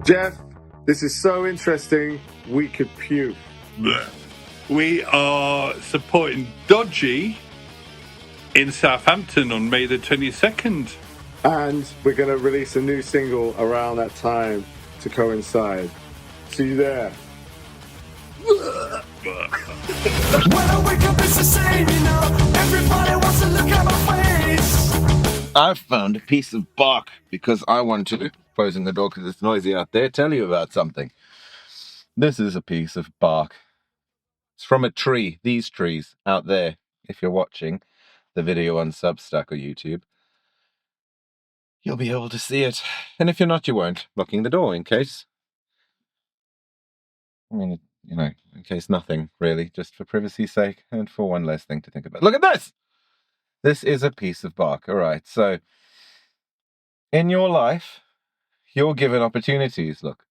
Jeff, this is so interesting, we could puke. Blech. We are supporting Dodgy in Southampton on May the 22nd. And we're going to release a new single around that time to coincide. See you there. When I wake up, it's the same, you know. Everybody wants to look at my face. I found a piece of bark because I want to, closing the door because it's noisy out there, tell you about something. This is a piece of bark. It's from a tree, these trees out there, if you're watching the video on Substack or YouTube. You'll be able to see it. And if you're not, you won't. Locking the door in case. I mean, you know, in case nothing, really, just for privacy's sake and for one less thing to think about. Look at this! This is a piece of bark. All right, so in your life, you're given opportunities. Look.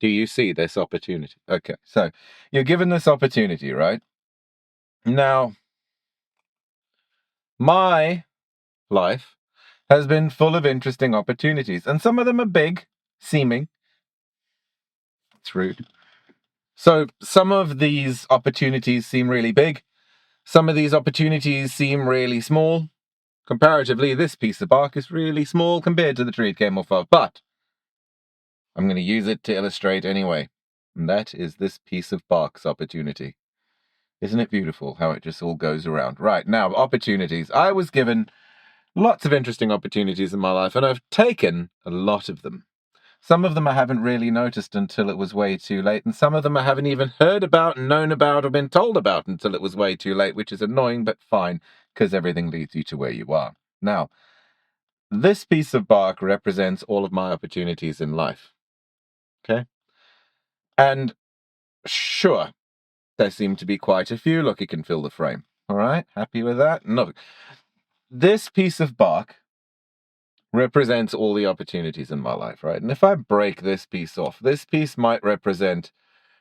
Do you see this opportunity? Okay, so you're given this opportunity, right? Now, my life has been full of interesting opportunities, and some of them are big, seeming. It's rude. So some of these opportunities seem really big. Some of these opportunities seem really small. Comparatively, this piece of bark is really small compared to the tree it came off of, but I'm going to use it to illustrate anyway. And that is this piece of bark's opportunity. Isn't it beautiful how it just all goes around? Right, now, opportunities. I was given lots of interesting opportunities in my life, and I've taken a lot of them. Some of them I haven't really noticed until it was way too late, and some of them I haven't even heard about, known about, or been told about until it was way too late, which is annoying, but fine, because everything leads you to where you are. Now, this piece of bark represents all of my opportunities in life. Okay? And sure, there seem to be quite a few. Look, it can fill the frame. All right? Happy with that? No. This piece of bark represents all the opportunities in my life, right? And if I break this piece off, this piece might represent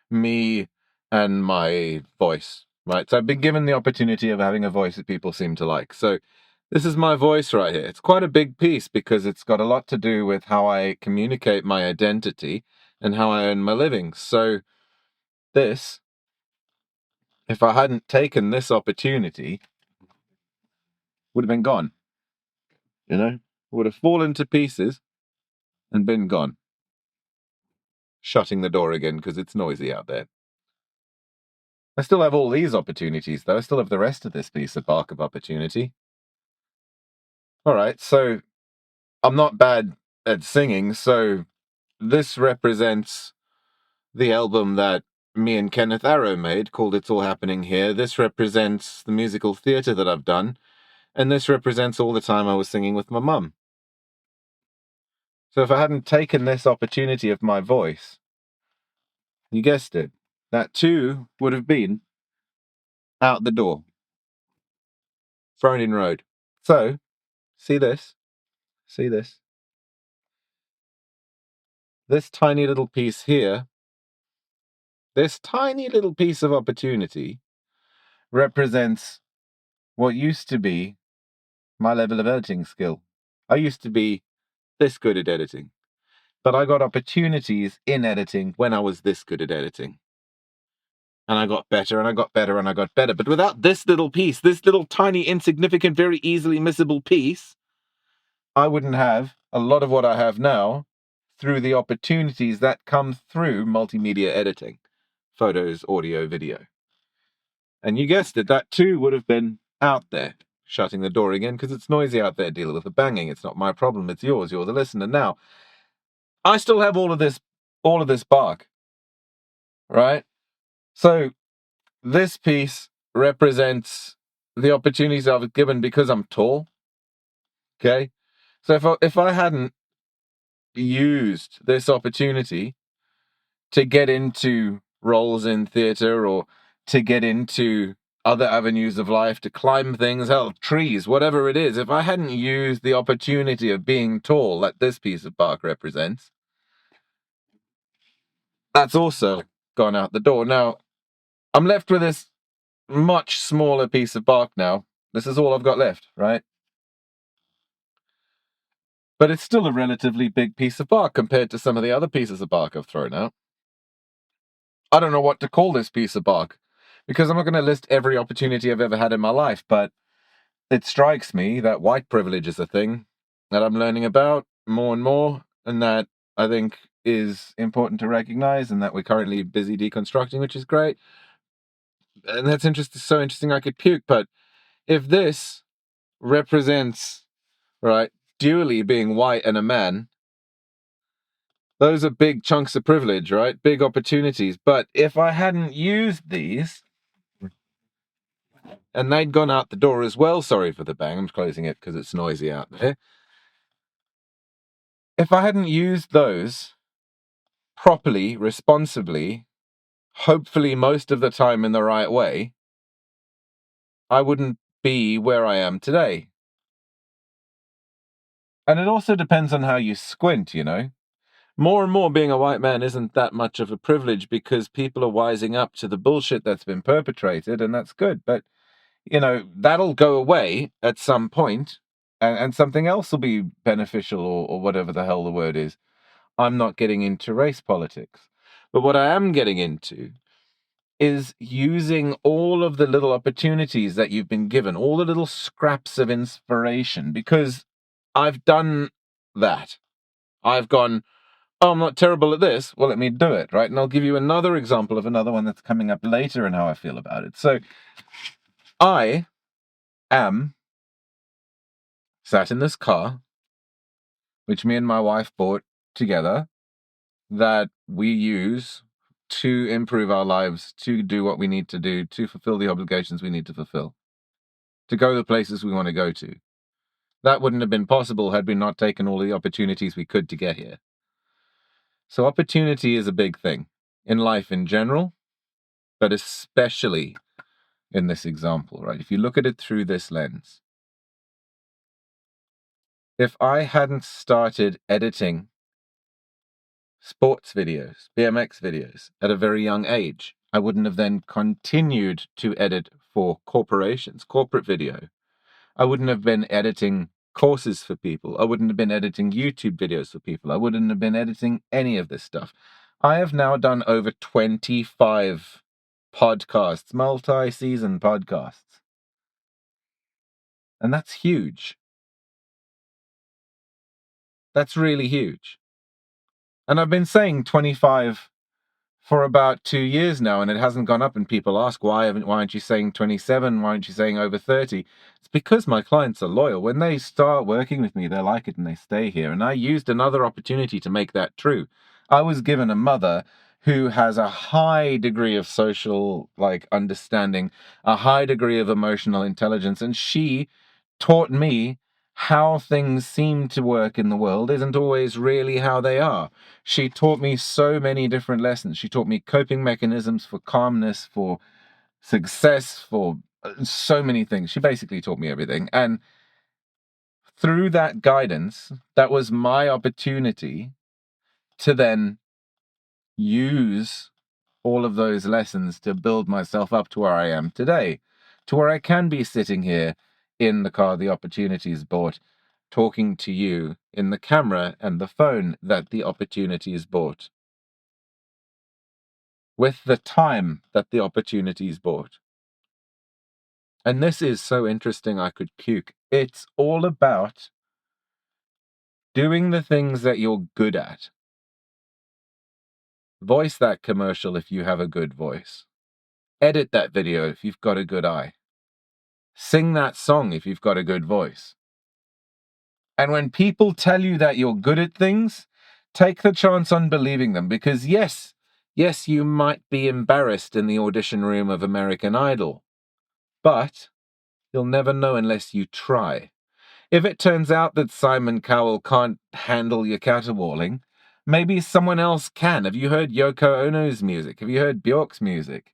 me and my voice, right? So I've been given the opportunity of having a voice that people seem to like. So this is my voice right here. It's quite a big piece because it's got a lot to do with how I communicate my identity and how I earn my living. So this, if I hadn't taken this opportunity, would have been gone. You know, would have fallen to pieces and been gone. Shutting the door again because it's noisy out there. I still have all these opportunities, though. I still have the rest of this piece of bark of opportunity. All right, so I'm not bad at singing, so this represents the album that me and Kenneth Arrow made called It's All Happening Here. This represents the musical theatre that I've done, and this represents all the time I was singing with my mum. So if I hadn't taken this opportunity of my voice, you guessed it, that too would have been out the door. Thrown in road. So, see this? See this? This tiny little piece here, this tiny little piece of opportunity represents what used to be my level of editing skill. I used to be this good at editing, but I got opportunities in editing when I was this good at editing. And I got better, and I got better, and I got better. But without this little piece, this little tiny, insignificant, very easily missable piece, I wouldn't have a lot of what I have now through the opportunities that come through multimedia editing, photos, audio, video. And you guessed it, that too would have been out there. Shutting the door again because it's noisy out there. Deal with the banging. It's not my problem. It's yours. You're the listener. Now, I still have all of this bark, right? So this piece represents the opportunities I was given because I'm tall. Okay, so if I hadn't used this opportunity to get into roles in theatre or to get into other avenues of life, to climb things, hell, trees, whatever it is, if I hadn't used the opportunity of being tall that this piece of bark represents, that's also gone out the door. Now, I'm left with this much smaller piece of bark now. This is all I've got left, right? But it's still a relatively big piece of bark compared to some of the other pieces of bark I've thrown out. I don't know what to call this piece of bark, because I'm not going to list every opportunity I've ever had in my life, but it strikes me that white privilege is a thing that I'm learning about more and more, and that I think is important to recognize, and that we're currently busy deconstructing, which is great. And that's so interesting I could puke. But if this represents, right, dually being white and a man, those are big chunks of privilege, right? Big opportunities. But if I hadn't used these, and they'd gone out the door as well, sorry for the bang, I'm closing it because it's noisy out there. If I hadn't used those properly, responsibly, hopefully most of the time in the right way, I wouldn't be where I am today. And it also depends on how you squint, you know? More and more being a white man isn't that much of a privilege because people are wising up to the bullshit that's been perpetrated, and that's good. But, you know, that'll go away at some point, and something else will be beneficial, or whatever the hell the word is. I'm not getting into race politics. But what I am getting into is using all of the little opportunities that you've been given, all the little scraps of inspiration, because I've done that. I've gone, oh, I'm not terrible at this. Well, let me do it, right? And I'll give you another example of another one that's coming up later and how I feel about it. So I am sat in this car, which me and my wife bought together, that we use to improve our lives, to do what we need to do, to fulfill the obligations we need to fulfill, to go the places we want to go to. That wouldn't have been possible had we not taken all the opportunities we could to get here. So opportunity is a big thing in life in general, but especially in this example, right? If you look at it through this lens, if I hadn't started editing sports videos, BMX videos at a very young age, I wouldn't have then continued to edit for corporations, corporate video. I wouldn't have been editing courses for people. I wouldn't have been editing YouTube videos for people. I wouldn't have been editing any of this stuff. I have now done over 25 podcasts, multi-season podcasts. And that's huge. That's really huge. And I've been saying 25 for about 2 years now, and it hasn't gone up, and people ask, why aren't you saying 27? Why aren't you saying over 30? It's because my clients are loyal. When they start working with me, they like it and they stay here. And I used another opportunity to make that true. I was given a mother who has a high degree of social understanding, a high degree of emotional intelligence, and she taught me how things seem to work in the world isn't always really how they are. She taught me so many different lessons. She taught me coping mechanisms for calmness, for success, for so many things. She basically taught me everything. And through that guidance, that was my opportunity to then use all of those lessons to build myself up to where I am today, to where I can be sitting here in the car the opportunities bought, talking to you in the camera and the phone that the opportunities bought, with the time that the opportunities bought. And this is so interesting I could puke. It's all about doing the things that you're good at. Voice that commercial if you have a good voice. Edit that video if you've got a good eye. Sing that song if you've got a good voice. And when people tell you that you're good at things, take the chance on believing them, because yes, you might be embarrassed in the audition room of American Idol, but you'll never know unless you try. If it turns out that Simon Cowell can't handle your caterwauling, maybe someone else can. Have you heard Yoko Ono's music? Have you heard Bjork's music?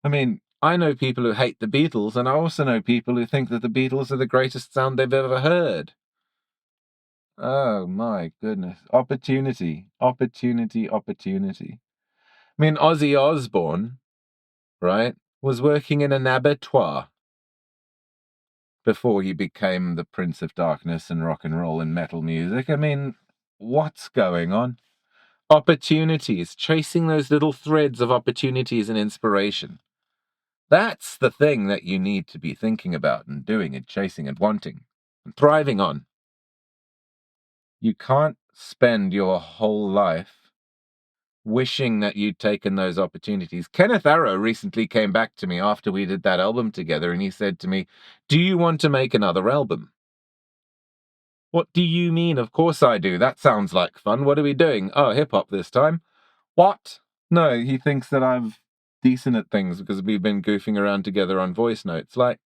I mean, I know people who hate the Beatles, and I also know people who think that the Beatles are the greatest sound they've ever heard. Oh my goodness. Opportunity. I mean, Ozzy Osbourne, right, was working in an abattoir. before he became the Prince of Darkness and rock and roll and metal music. I mean, what's going on? Opportunities, chasing those little threads of opportunities and inspiration. That's the thing that you need to be thinking about and doing and chasing and wanting and thriving on. You can't spend your whole life wishing that you'd taken those opportunities. Kenneth Arrow recently came back to me after we did that album together, and he said to me, "Do you want to make another album?" "What do you mean? Of course I do. That sounds like fun. What are we doing?" "Oh, hip-hop this time." "What?" No, he thinks that I'm decent at things because we've been goofing around together on voice notes. Like,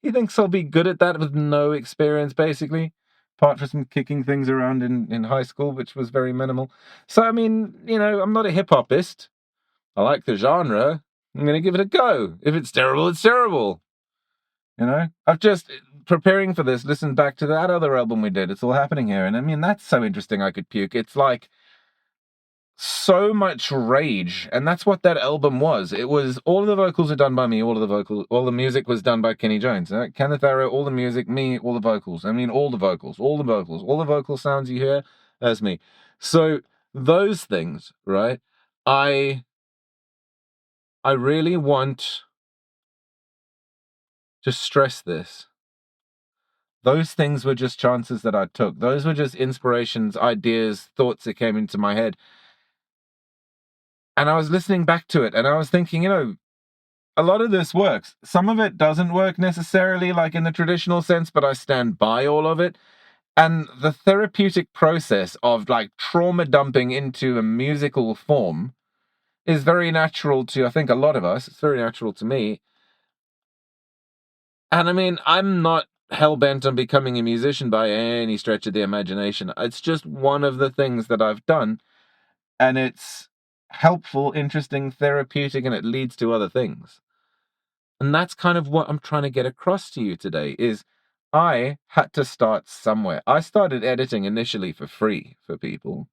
he thinks I'll be good at that with no experience, basically. Apart from some kicking things around in high school, which was very minimal. So, I mean, I'm not a hip-hopist. I like the genre. I'm going to give it a go. If it's terrible, it's terrible. I've just, preparing for this, listened back to that other album we did, It's All Happening Here. And I mean, that's so interesting I could puke. It's like so much rage. And that's what that album was. It was, all of the vocals are done by me, all the music was done by Kenny Jones. Kenneth Arrow, all the music, me, all the vocals. I mean, all the vocals. All the vocal sounds you hear, that's me. So those things, right? I really want to stress this. Those things were just chances that I took. Those were just inspirations, ideas, thoughts that came into my head. And I was listening back to it and I was thinking, a lot of this works. Some of it doesn't work necessarily like in the traditional sense, but I stand by all of it. And the therapeutic process of like trauma dumping into a musical form is very natural to, I think, a lot of us. It's very natural to me. And I mean, I'm not hell-bent on becoming a musician by any stretch of the imagination. It's just one of the things that I've done. And it's helpful, interesting, therapeutic, and it leads to other things. And that's kind of what I'm trying to get across to you today is I had to start somewhere. I started editing initially for free for people.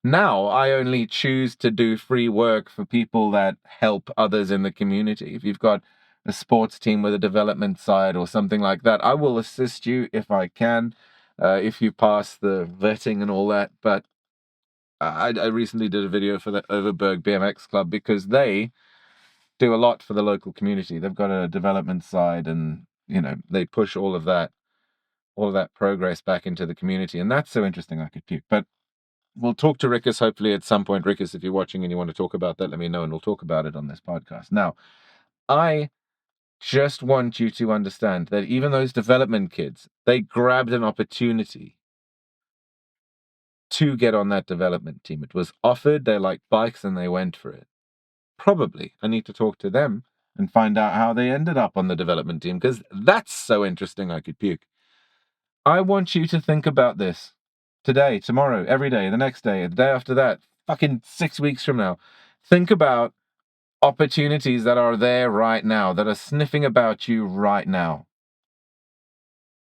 Now I only choose to do free work for people that help others in the community. If you've got a sports team with a development side or something like that, I will assist you if I can, if you pass the vetting and all that. But I recently did a video for the Overberg BMX Club because they do a lot for the local community. They've got a development side and, they push all of that progress back into the community. And that's so interesting I could puke. But we'll talk to Rickus hopefully at some point. Rickus, if you're watching and you want to talk about that, let me know and we'll talk about it on this podcast. Now, I just want you to understand that even those development kids, they grabbed an opportunity to get on that development team. It was offered, they liked bikes and they went for it. Probably. I need to talk to them and find out how they ended up on the development team because that's so interesting I could puke. I want you to think about this today, tomorrow, every day, the next day, the day after that, fucking 6 weeks from now. Think about opportunities that are there right now, that are sniffing about you right now.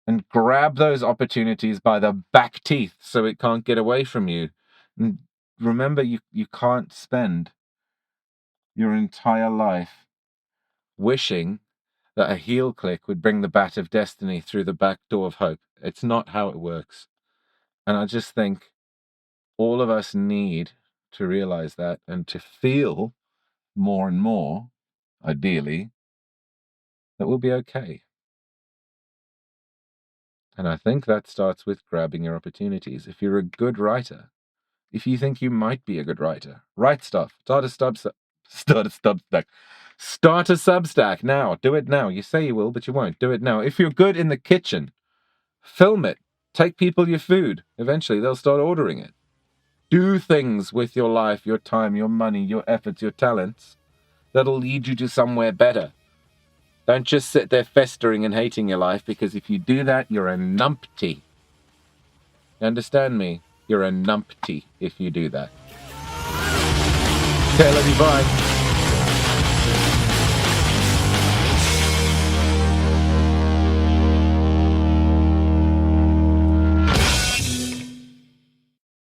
And grab those opportunities by the back teeth so it can't get away from you. And remember, you can't spend your entire life wishing that a heel click would bring the bat of destiny through the back door of hope. It's not how it works. And I just think all of us need to realize that and to feel more and more, ideally, that we'll be okay. And I think that starts with grabbing your opportunities. If you're a good writer, if you think you might be a good writer, write stuff. Start a Substack now. Do it now. You say you will, but you won't. Do it now. If you're good in the kitchen, film it. Take people your food. Eventually, they'll start ordering it. Do things with your life, your time, your money, your efforts, your talents that'll lead you to somewhere better. Don't just sit there festering and hating your life, because if you do that, you're a numpty. You understand me? You're a numpty if you do that. Okay, love you, bye.